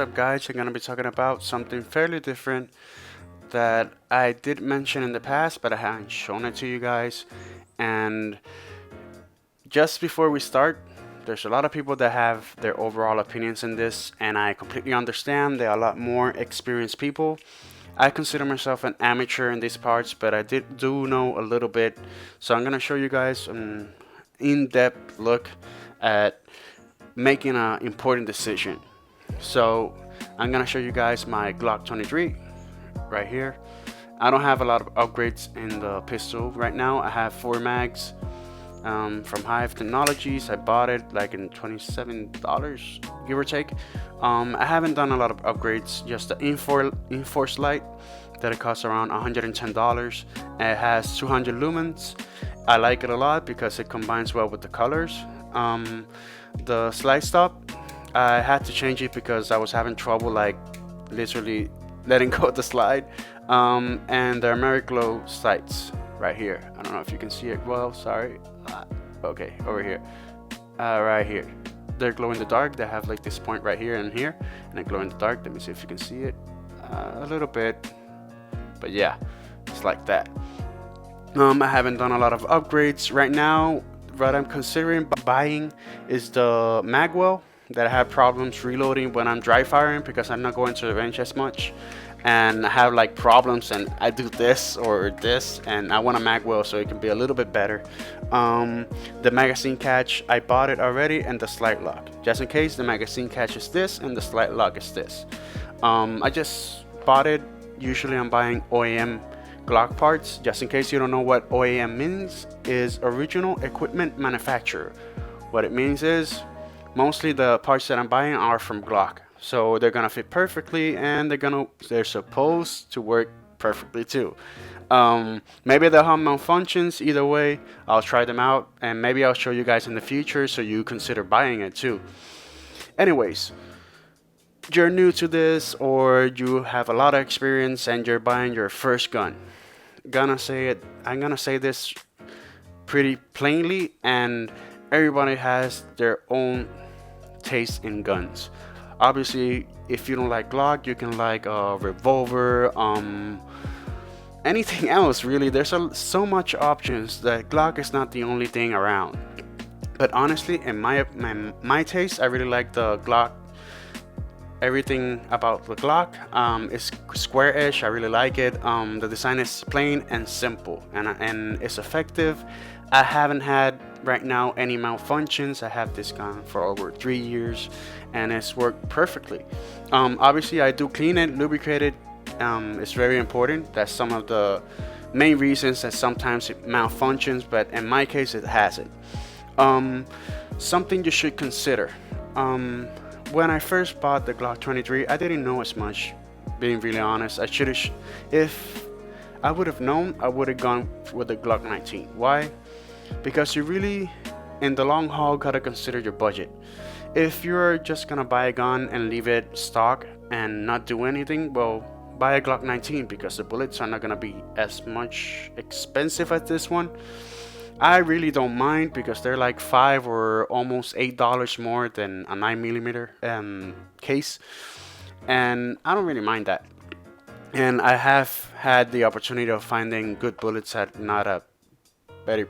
what's up, guys? I'm gonna be talking about something fairly different that I did mention in the past, but I haven't shown it to you guys. And just before we start, there's a lot of people that have their overall opinions in this, and I completely understand. There are a lot more experienced people. I consider myself an amateur in these parts, but I do know a little bit. So I'm gonna show you guys an in-depth look at making an important decision. So I'm gonna show you guys my Glock 23 right here. I don't have a lot of upgrades in the pistol right now. I have 4 mags from Hive Technologies. I bought it like in $27, give or take. I haven't done a lot of upgrades, just the Enforce Light that it costs around $110. It has 200 lumens. I like it a lot because it combines well with the colors. The slide stop, I had to change it because I was having trouble like literally letting go of the slide. And the Ameriglow sights right here. I don't know if you can see it well, sorry. Okay, over here. Right here. They're glow in the dark. They have like this point right here and here, and they glow in the dark. Let me see if you can see it a little bit. But yeah, it's like that. I haven't done a lot of upgrades right now. What I'm considering buying is the magwell that I have problems reloading when I'm dry firing because I'm not going to the range as much, and I have like problems and I do this or this, and I want a magwell so it can be a little bit better. The magazine catch, I bought it already, and the slide lock, just in case the magazine catch is this and the slide lock is this. I just bought it. Usually I'm buying OEM Glock parts. Just in case you don't know what OEM means, is original equipment manufacturer. What it means is mostly the parts that I'm buying are from Glock, so they're gonna fit perfectly, and they're supposed to work perfectly too. Maybe they'll have malfunctions. Either way, I'll try them out, and maybe I'll show you guys in the future so you consider buying it too. Anyways, you're new to this or you have a lot of experience and you're buying your first gun. I'm gonna say this pretty plainly, and everybody has their own taste in guns. Obviously, if you don't like Glock, you can like a revolver, anything else really. There's so much options that Glock is not the only thing around. But honestly, in my taste, I really like the Glock. Everything about the Glock is square edge. I really like it. The design is plain and simple, and it's effective. I haven't had right now any malfunctions. I have this gun for over 3 years, and it's worked perfectly. Obviously, I do clean it, lubricate it. It's very important. That's some of the main reasons that sometimes it malfunctions, but in my case, it hasn't. Something you should consider. When I first bought the Glock 23, I didn't know as much, being really honest. If I would have known, I would have gone with the Glock 19. Why? Because you really, in the long haul, gotta consider your budget. If you're just gonna buy a gun and leave it stock and not do anything, well, buy a Glock 19 because the bullets are not gonna be as much expensive as this one. I really don't mind because they're like $5 or almost $8 more than a 9mm case, and I don't really mind that. And I have had the opportunity of finding good bullets at not a very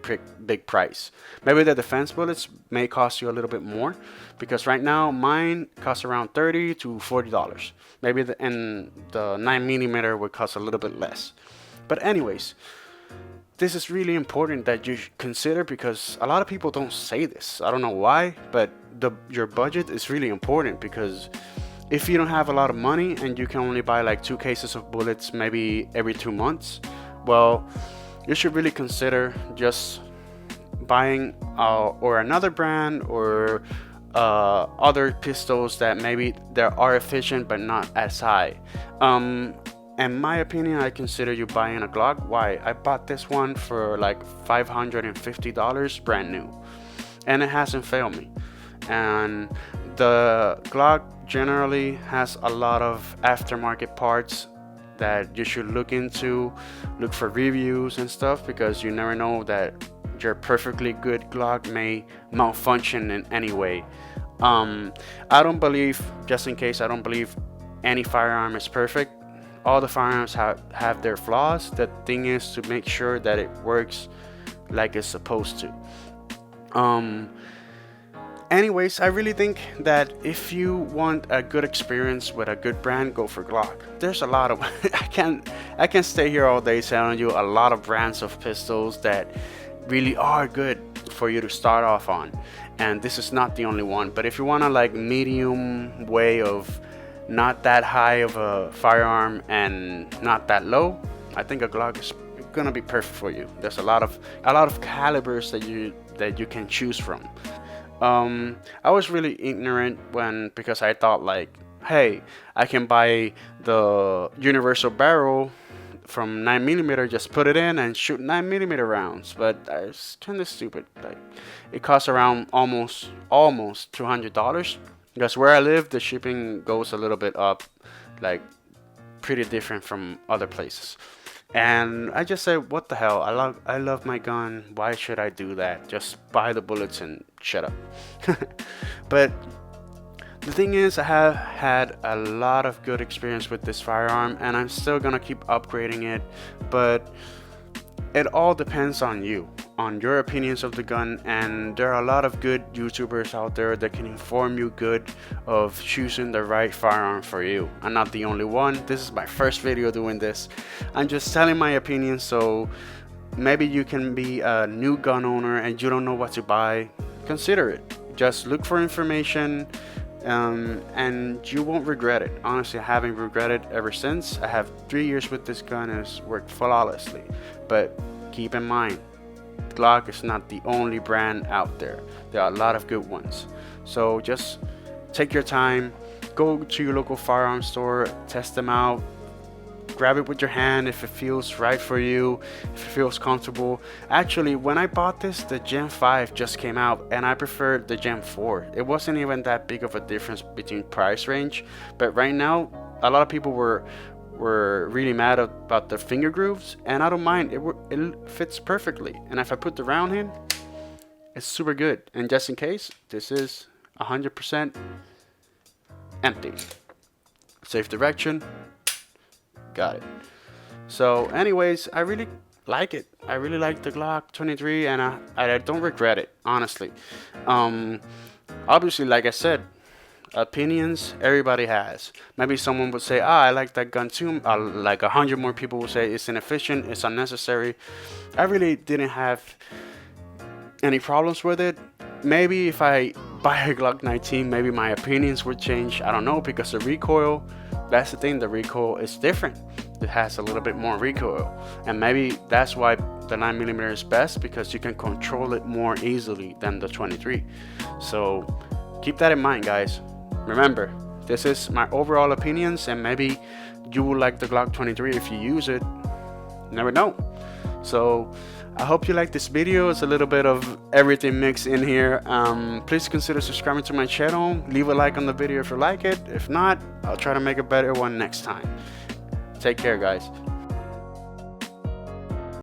big price. Maybe the defense bullets may cost you a little bit more because right now mine costs around $30 to $40. Maybe the 9mm would cost a little bit less. But anyways, this is really important that you consider because a lot of people don't say this. I don't know why, but your budget is really important because if you don't have a lot of money and you can only buy like 2 cases of bullets maybe every 2 months, well, you should really consider just buying or another brand or other pistols that maybe they are efficient but not as high. In my opinion, I consider you buying a Glock. Why? I bought this one for like $550 brand new, and it hasn't failed me. And the Glock generally has a lot of aftermarket parts that you should look into, look for reviews and stuff, because you never know that your perfectly good Glock may malfunction in any way. I don't believe, just in case, I don't believe any firearm is perfect. All the firearms have their flaws. The thing is to make sure that it works like it's supposed to. Um, Anyways, I really think that if you want a good experience with a good brand, go for Glock. There's a lot of I can stay here all day telling you a lot of brands of pistols that really are good for you to start off on. And this is not the only one, but if you want a like medium way of not that high of a firearm and not that low, I think a Glock is gonna be perfect for you. There's a lot of calibers that you can choose from. I was really ignorant because I thought like, hey, I can buy the universal barrel from 9mm, just put it in and shoot 9mm rounds. But it's kind of stupid. Like, it costs around almost $200. Because where I live, the shipping goes a little bit up, like pretty different from other places. And I just said, what the hell? I love my gun. Why should I do that? Just buy the bullets and shut up. But the thing is, I have had a lot of good experience with this firearm, and I'm still gonna keep upgrading it. But it all depends on you, on your opinions of the gun, and there are a lot of good YouTubers out there that can inform you good of choosing the right firearm for you. I'm not the only one. This is my first video doing this. I'm just telling my opinion, so maybe you can be a new gun owner and you don't know what to buy. Consider it. Just look for information, and you won't regret it. Honestly, I haven't regretted ever since. I have 3 years with this gun and it's worked flawlessly. But keep in mind, Glock is not the only brand out there. There are a lot of good ones. So just take your time, go to your local firearm store, test them out, grab it with your hand if it feels right for you, if it feels comfortable. Actually, when I bought this, the Gen 5 just came out and I preferred the Gen 4. It wasn't even that big of a difference between price range, but right now a lot of people were really mad about the finger grooves, and I don't mind. It fits perfectly, and if I put the round in, it's super good. And just in case, this is 100% empty. Safe direction, got it. So anyways, I really like it. I really like the Glock 23, and I don't regret it, honestly. Obviously, like I said, opinions everybody has. Maybe someone would say, I like that gun too. Like 100 more people would say it's inefficient, it's unnecessary. I really didn't have any problems with it. Maybe if I buy a Glock 19, maybe my opinions would change. I don't know, because the recoil, that's the thing, the recoil is different. It has a little bit more recoil, and maybe that's why the 9mm is best, because you can control it more easily than the 23. So keep that in mind, guys. Remember, this is my overall opinions, and maybe you will like the Glock 23 if you use it. You never know. So I hope you like this video. It's a little bit of everything mixed in here. Please consider subscribing to my channel. Leave a like on the video if you like it. If not, I'll try to make a better one next time. Take care, guys.